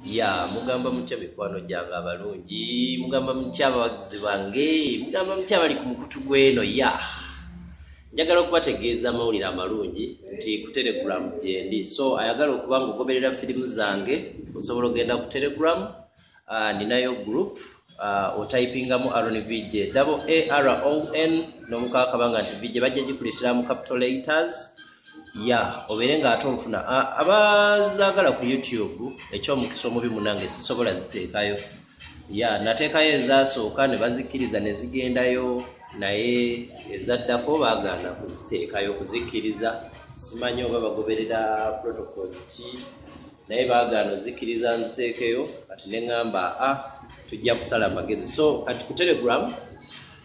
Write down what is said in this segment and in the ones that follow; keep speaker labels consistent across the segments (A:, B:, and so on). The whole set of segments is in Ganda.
A: Ya mugamba mutya mikwano gyange abalungi, mugamba mutya abawagizi bange, mugamba mutya abali ku mukutu gweno. Ya njagala okubategeeza amawulire amalungi nti ku Telegram gyendi, so ayagala okuba nga ogoberera firimu zange osobola ogenda ku Telegram. Ninayo group otypingamu Aron VJ AARON nomukakabanga nti VJ bajja gikulisira mu capital letters. Ya obere nga ate onfuna abazaagala ku YouTube ekyomukisa omubi munange sisobola ziteekayo. Ya nateekayo ezasooka ne bazikiriza ne zigendayo, naye ezaddako baagaana kuziteekayo kuzikiriza. Simanyi oba bagoberera protocols ki, naye baagaana ozikiriza nziteekeyo. Kati ne ngamba tujja kusala amagezi. So kati ku Telegram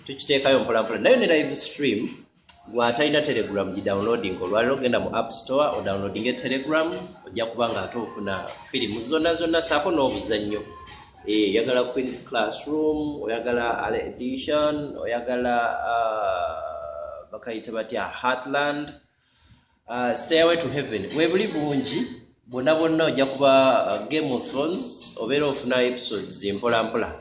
A: tukiteekayo mpolampola, nayo ne live stream. Gwatalina Telegram gidownloading olwaliro genda mu App Store o downloading Telegram, ojja kubanga ate ofuna firimu zonna saako n'obuzannyo. Oyagala Queen's Classroom, oyagala Ale Edition, oyagala bakayita batya Heartland, Stairway to Heaven. Webuli bungi bonna ojja kuba Game of Thrones obeera ofuna episodes mpolampola.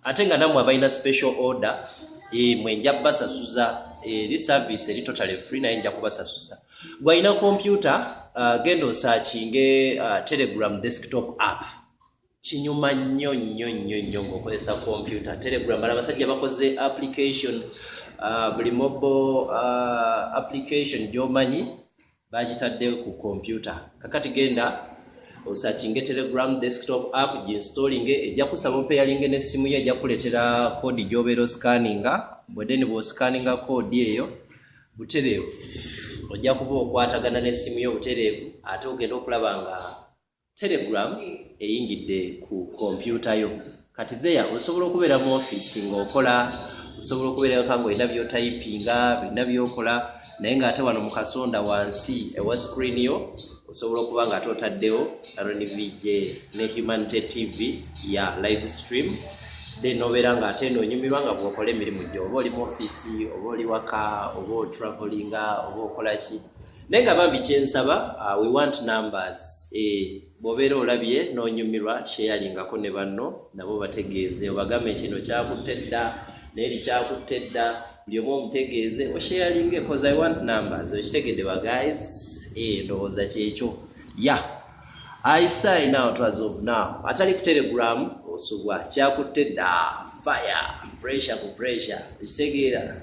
A: Ate nga namwe abalina special order mwenja basasuza eri service eri totally free naye nja kubasasuza. Gwalina computer genda osearchinge Telegram desktop app. Kinyuma nnyo ng'okozesa computer. Telegram abasajja bakoze application, buli mobile application gy'omanyi bagitadde ku computer. Kakati genda osearchinge Telegram desktop app, ginstalling, ejja kusaba opeyalinge n'essimu ye, ejja kuleetera code gy'obeera oscanninga. Bwedeni bw'oscanninga code eyo butereevu ojja kuba okwatagana n'essimu yo butereevu, ate ogenda okulaba nga Telegram eyingidde ku computer yo. Kati there osobola okubeera mu office ng'okola, osobola okubeera nga olina by'otypinga, birina by'okola, naye ng'ate wano mu kasonda wansi ewa screen yo osobola okuba nga ate otaddewo Aron VJ ne Humanity TV ya live stream. Then nobeera nga ate noonyumirwa nga bw'okola emirimu gyo, oba oli mu office, oba oli waka, oba otravelinga, oba okola ki. Naye nga bambi kyensaba, we want numbers. Bw'obeera olabye noonyumirwa sharelingako ne banno nabo bategeeze, obagambe nti kino kyakutte dda n'eri kyakutte dda, buli omu omutegeeze osharinge because I want numbers. Okitegedde ba guys, ndowooza kyekyo. I say now to as of now, atali ku Telegram osubwa kyakutte dda, fire, pressure ku pressure, kitegeera.